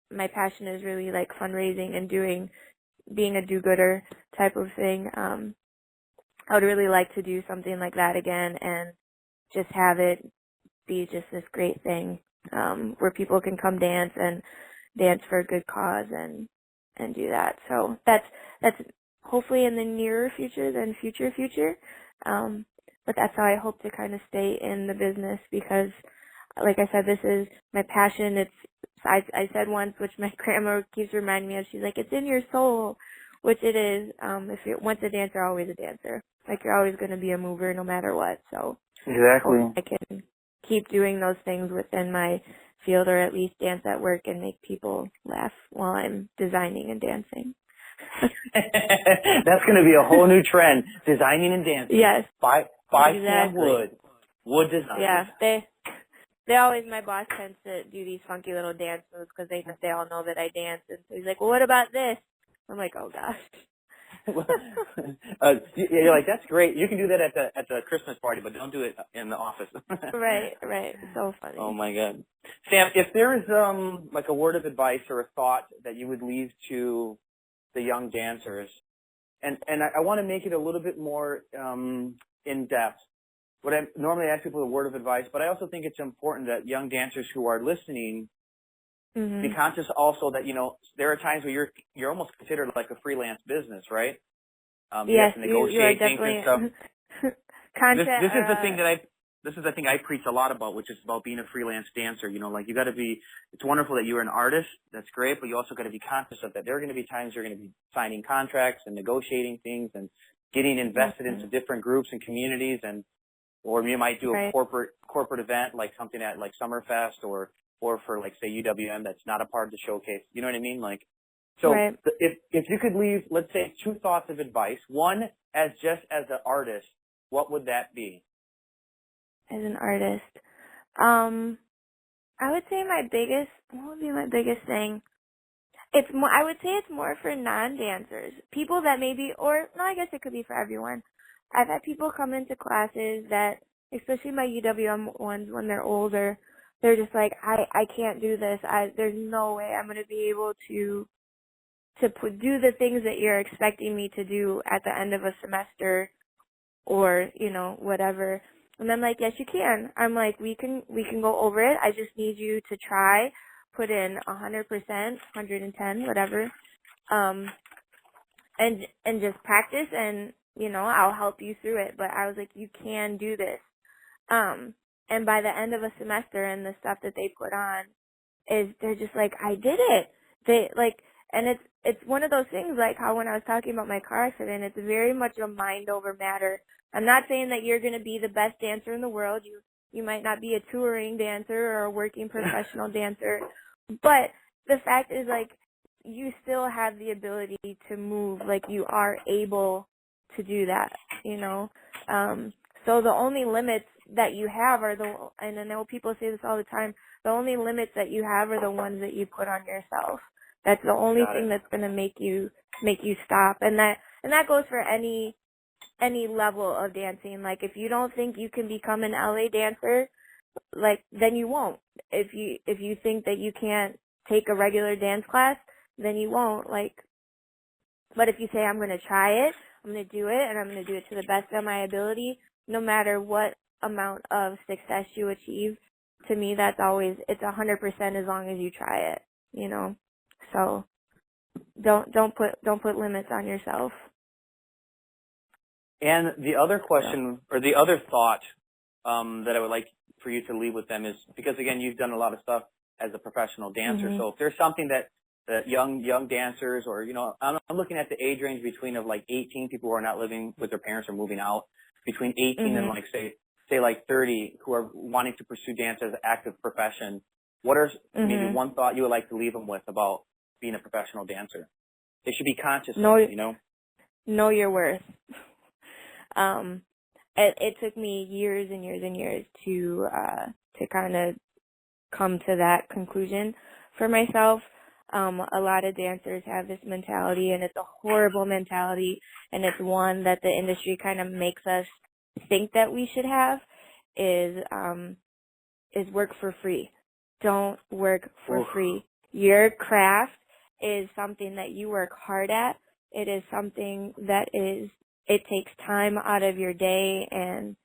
my passion is really like fundraising and being a do-gooder type of thing. I would really like to do something like that again and just have it be just this great thing, where people can come dance and dance for a good cause and do that. So that's hopefully in the nearer future than future. But that's how I hope to kind of stay in the business, because, like I said, this is my passion. I said once, which my grandma keeps reminding me of, she's like, it's in your soul, which it is. If you're once a dancer, always a dancer. Like, you're always going to be a mover no matter what. So exactly, I can keep doing those things within my field, or at least dance at work and make people laugh while I'm designing and dancing. That's going to be a whole new trend, designing and dancing. Yes. By Sam Wood design. Yeah, they always, my boss tends to do these funky little dance moves because they all know that I dance, and so he's like, well, what about this? I'm like, oh gosh. You're like, that's great. You can do that at the Christmas party, but don't do it in the office. Right. So funny. Oh my God. Sam, if there is like a word of advice or a thought that you would leave to the young dancers, and I want to make it a little bit more in depth. what I normally ask people a word of advice, but I also think it's important that young dancers who are listening be conscious also that, you know, there are times where you're almost considered like a freelance business, right? You have to negotiate things and stuff. This is the thing I preach a lot about, which is about being a freelance dancer. You know, like you got to be. It's wonderful that you're an artist. That's great, but you also got to be conscious of that. There are going to be times you're going to be signing contracts and negotiating things and getting invested into different groups and communities, or you might do a corporate event like something at like Summerfest or for like say UWM that's not a part of the showcase. You know what I mean? Like, so if you could leave, let's say, 2 thoughts of advice. One, as an artist, what would that be? As an artist, I would say what would be my biggest thing? I would say it's more for non-dancers. People that maybe, or, no, I guess it could be for everyone. I've had people come into classes that, especially my UWM ones when they're older, they're just like, I can't do this. There's no way I'm going to be able to do the things that you're expecting me to do at the end of a semester or, you know, whatever. And I'm like, yes, you can. I'm like, we can go over it. I just need you to try, put in 100%, 110, whatever, and just practice, and, you know, I'll help you through it. But I was like, you can do this. And by the end of a semester and the stuff that they put on they're just like, I did it. They like, and it's one of those things like how when I was talking about my car accident, it's very much a mind over matter. I'm not saying that you're going to be the best dancer in the world. You might not be a touring dancer or a working professional dancer, but the fact is, like, you still have the ability to move. Like, you are able to do that, you know. So the only limits that you have are and I know people say this all the time, the only limits that you have are the ones that you put on yourself. That's the only thing that's going to make you stop. And that goes for any level of dancing. Like, if you don't think you can become an LA dancer, like, then you won't. If you think that you can't take a regular dance class, then you won't. Like, but if you say, I'm going to try it, I'm going to do it, and I'm going to do it to the best of my ability, no matter what amount of success you achieve, to me, it's 100% as long as you try it, you know. So don't put limits on yourself. And the other question, or the other thought that I would like for you to leave with them is, because again, you've done a lot of stuff as a professional dancer. So if there's something that young dancers, or, you know, I'm looking at the age range between of like 18 people who are not living with their parents or moving out, between 18 and like say like 30 who are wanting to pursue dance as an active profession. What are maybe one thought you would like to leave them with about being a professional dancer? They should be conscious of it, you know? Know your worth. It took me years and years and years to kind of come to that conclusion for myself. A lot of dancers have this mentality, and it's a horrible mentality, and it's one that the industry kind of makes us think that we should have, is work for free. Don't work for free. Your craft is something that you work hard at. It is something that it takes time out of your day and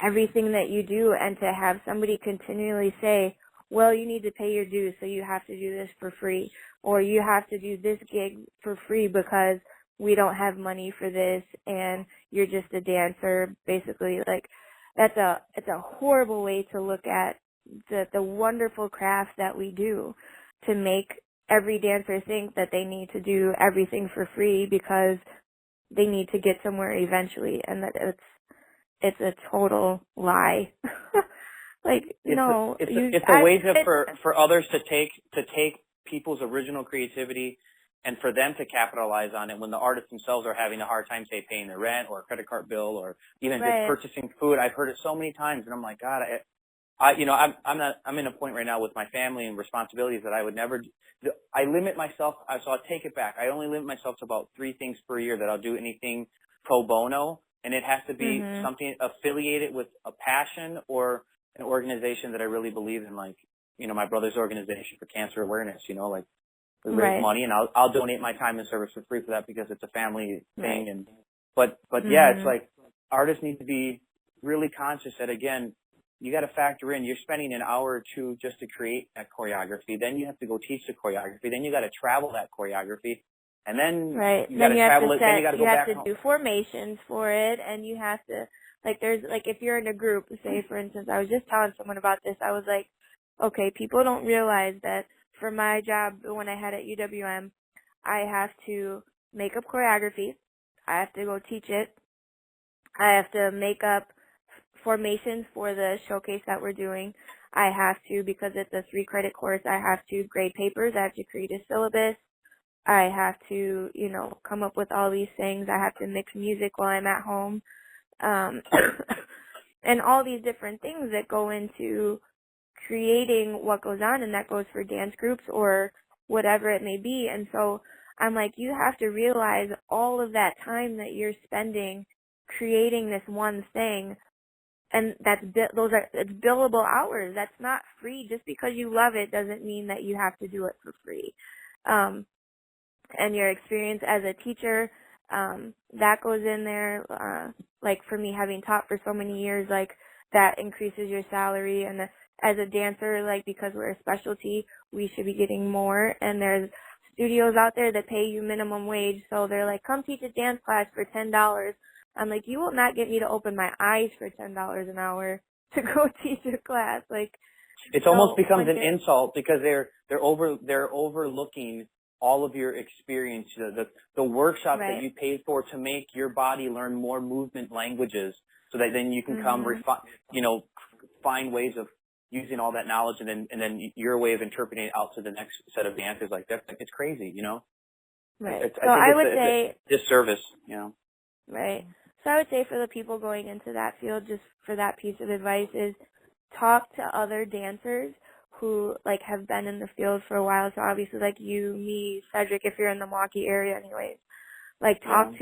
everything that you do, and to have somebody continually say, well, you need to pay your dues, so you have to do this for free, or you have to do this gig for free because we don't have money for this, and you're just a dancer, basically. Like, it's a horrible way to look at the wonderful craft that we do, to make every dancer think that they need to do everything for free because they need to get somewhere eventually, and that it's a total lie. Like, no. It's a way for others to take people's original creativity and for them to capitalize on it when the artists themselves are having a hard time, say, paying their rent or a credit card bill or even just purchasing food. I've heard it so many times, and I'm like, God, I'm in a point right now with my family and responsibilities that I would never. I limit myself, so I'll take it back. I only limit myself to about 3 things per year that I'll do anything pro bono, and it has to be something affiliated with a passion or an organization that I really believe in, like, you know, my brother's organization for cancer awareness, you know, like, we raise money, and I'll donate my time and service for free for that because it's a family thing. And but yeah, it's like artists need to be really conscious that, again, you got to factor in, you're spending an hour or two just to create that choreography. Then you have to go teach the choreography. Then you got to travel that choreography. And then you got to travel it. Then you got to go back home. You have to do formations for it, and you have to, like, there's, like, if you're in a group, say, for instance, I was just telling someone about this. I was like, okay, people don't realize that for my job, when I had at UWM, I have to make up choreography. I have to go teach it. I have to make up formations for the showcase that we're doing. I have to, because it's a 3-credit course, I have to grade papers. I have to create a syllabus. I have to, you know, come up with all these things. I have to mix music while I'm at home. And all these different things that go into creating what goes on, and that goes for dance groups or whatever it may be. And so I'm like, you have to realize all of that time that you're spending creating this one thing, and it's billable hours. That's not free. Just because you love it doesn't mean that you have to do it for free. And your experience as a teacher, that goes in there. Like for me, having taught for so many years, like that increases your salary. And as a dancer, like because we're a specialty, we should be getting more. And there's studios out there that pay you minimum wage, so they're like, come teach a dance class for $10. I'm like, you will not get me to open my eyes for $10 an hour to go teach a class. Like, it almost becomes an insult because they're overlooking all of your experience, the workshops that you paid for to make your body learn more movement languages, so that then you can come find ways of using all that knowledge, and then your way of interpreting it out to the next set of dancers. Like that, it's crazy, you know. Right. I would say disservice, you know. Right. So I would say for the people going into that field, just for that piece of advice, is talk to other dancers who like have been in the field for a while. So obviously like you, me, Cedric, if you're in the Milwaukee area anyways, like talk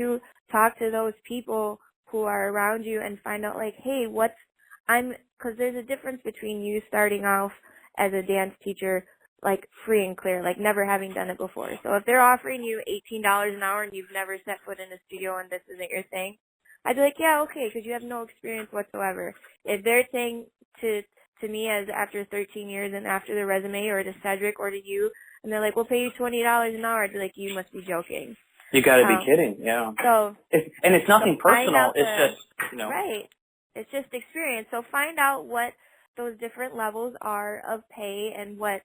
to those people who are around you and find out like, hey, because there's a difference between you starting off as a dance teacher like free and clear, like never having done it before. So if they're offering you $18 an hour and you've never set foot in a studio and this isn't your thing, I'd be like, yeah, okay, because you have no experience whatsoever. If they're saying to me as after 13 years and after the resume, or to Cedric or to you, and they're like, we'll pay you $20 an hour, I'd be like, you must be joking. You got to be kidding, yeah. So and it's nothing personal. It's just, you know. Right. It's just experience. So find out what those different levels are of pay, and what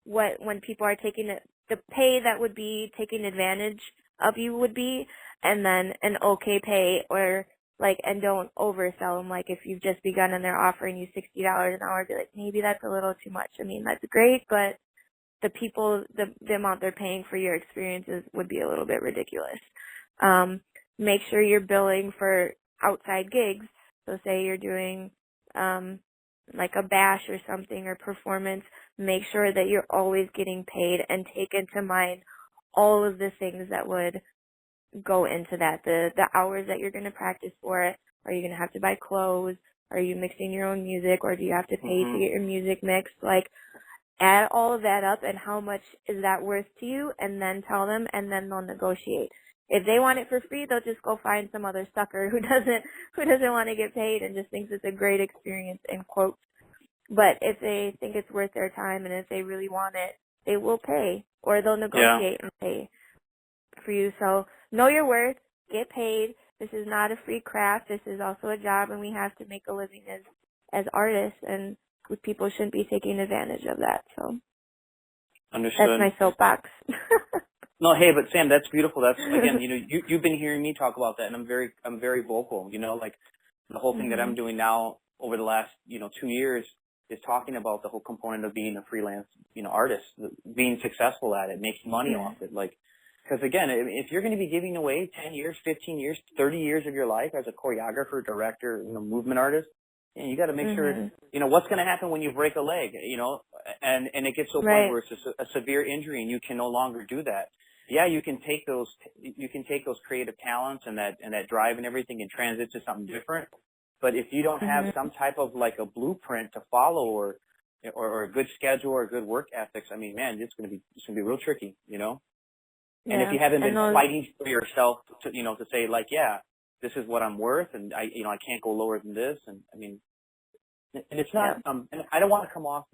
when people are taking the pay that would be taking advantage of you would be, and then an okay pay, or like, and don't oversell them. Like if you've just begun and they're offering you $60 an hour, be like, maybe that's a little too much. I mean, that's great, but the people, the amount they're paying for your experiences would be a little bit ridiculous. Make sure you're billing for outside gigs. So say you're doing like a bash or something, or performance, make sure that you're always getting paid, and take into mind all of the things that would go into that. The hours that you're going to practice for it. Are you going to have to buy clothes? Are you mixing your own music, or do you have to pay to get your music mixed? Like, add all of that up, and how much is that worth to you, and then tell them, and then they'll negotiate. If they want it for free, they'll just go find some other sucker who doesn't want to get paid and just thinks it's a great experience, in quotes. But if they think it's worth their time, and if they really want it, they will pay, or they'll negotiate and pay for you. So know your worth, get paid. This is not a free craft. This is also a job, and we have to make a living as artists, and people shouldn't be taking advantage of that. So understood. That's my soapbox. No, hey, but Sam, that's beautiful. That's, again, you know, you've been hearing me talk about that, and I'm very vocal. You know, like the whole thing that I'm doing now over the last 2 years is talking about the whole component of being a freelance artist, being successful at it, making money off it. Like, because again, if you're going to be giving away 10 years, 15 years, 30 years of your life as a choreographer, director, movement artist, and you got to make sure, what's going to happen when you break a leg, and it gets to a point where it's a severe injury and you can no longer do that. Yeah, you can take those creative talents and that drive and everything and transit to something different. But if you don't have some type of like a blueprint to follow, or a good schedule or good work ethics, I mean, man, it's going to be real tricky, And if you haven't been fighting for yourself to say like, yeah, this is what I'm worth, and I can't go lower than this. And I mean, and it's not, and I don't want to come off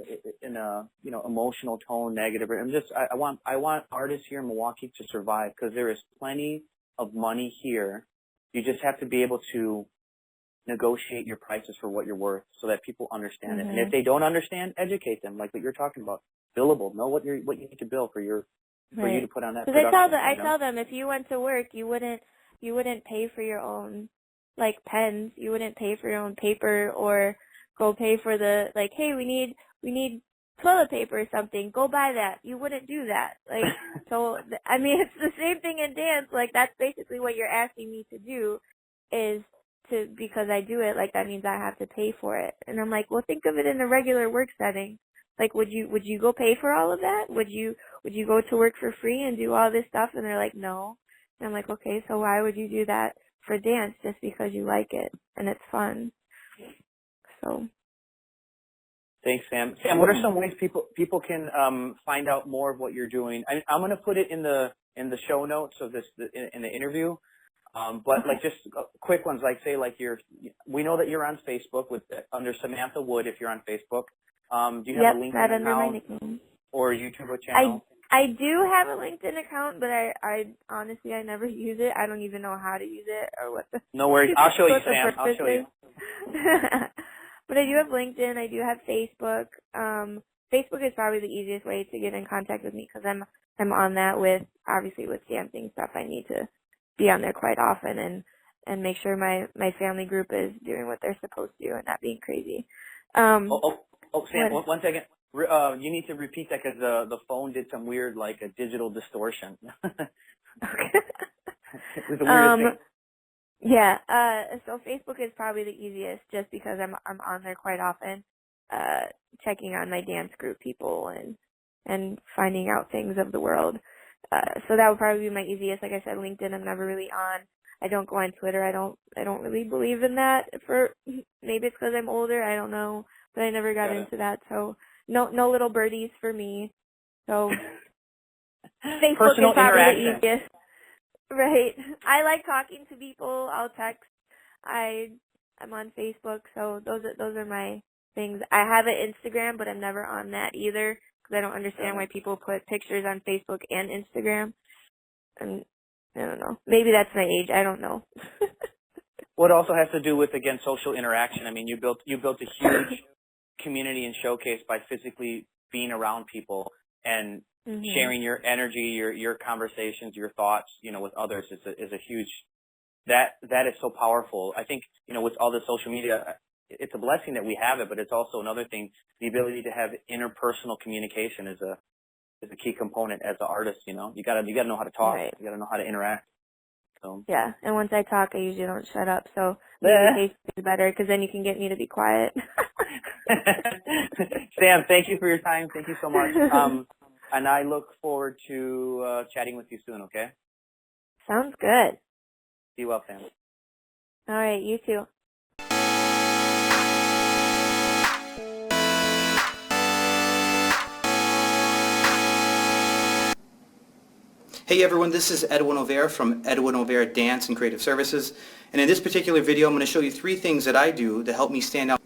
in a, emotional tone, negative. I want artists here in Milwaukee to survive, because there is plenty of money here. You just have to be able to negotiate your prices for what you're worth so that people understand it. And if they don't understand, educate them, like what you're talking about. Billable. Know what you need to bill for you to put on that production. Because I tell them, if you went to work, you wouldn't pay for your own, like, pens. You wouldn't pay for your own paper, or go pay for the, like, hey, we need toilet paper or something. Go buy that. You wouldn't do that. Like, so, I mean, it's the same thing in dance. Like, that's basically what you're asking me to do, is because I do it, like, that means I have to pay for it. And I'm like, well, think of it in a regular work setting. Like, would you go pay for all of that? Would you go to work for free and do all this stuff? And they're like, no. And I'm like, okay, so why would you do that for dance? Just because you like it and it's fun. So. Thanks, Sam. Sam, what are some ways people can find out more of what you're doing? I'm going to put it in the show notes of this in the interview. But like just quick ones, like say like we know that you're on Facebook under Samantha Wood if you're on Facebook. Do you have a LinkedIn account or a YouTube channel? I do have a LinkedIn account, but I honestly I never use it. I don't even know how to use it or what the. No worries. I'll show you, Sam. I'll show you. But I do have LinkedIn. I do have Facebook. Facebook is probably the easiest way to get in contact with me, because I'm on that with dancing stuff. I need to be on there quite often and make sure my family group is doing what they're supposed to and not being crazy. Sam, 1 second. You need to repeat that, because the phone did some weird, like, a digital distortion. Okay. It was the weirdest thing. Yeah. So Facebook is probably the easiest, just because I'm on there quite often, checking on my dance group people and finding out things of the world. So that would probably be my easiest. Like I said, LinkedIn I'm never really on. I don't go on Twitter. I don't really believe in that. Maybe it's because I'm older. I don't know, but I never got into that. So no little birdies for me. So Facebook Personal is probably interaction. the easiest. Right. I like talking to people. I'll text. I'm on Facebook. So those are my things. I have an Instagram, but I'm never on that either, because I don't understand why people put pictures on Facebook and Instagram. And I don't know. Maybe that's my age. I don't know. Well, it also has to do with, again, social interaction. I mean, you built a huge community and showcase by physically being around people and sharing your energy, your conversations, your thoughts, with others is a huge. That is so powerful. I think, with all the social media, it's a blessing that we have it, but it's also another thing. The ability to have interpersonal communication is a key component as an artist. You gotta know how to talk. Right. You gotta know how to interact. So. Yeah, and once I talk, I usually don't shut up. So maybe is better, because then you can get me to be quiet. Sam, thank you for your time. Thank you so much. And I look forward to chatting with you soon. Okay. Sounds good. Be well, Sam. All right, you too. Hey everyone, this is Edwin Olvera from Edwin Olvera Dance and Creative Services. And in this particular video, I'm going to show you 3 things that I do to help me stand out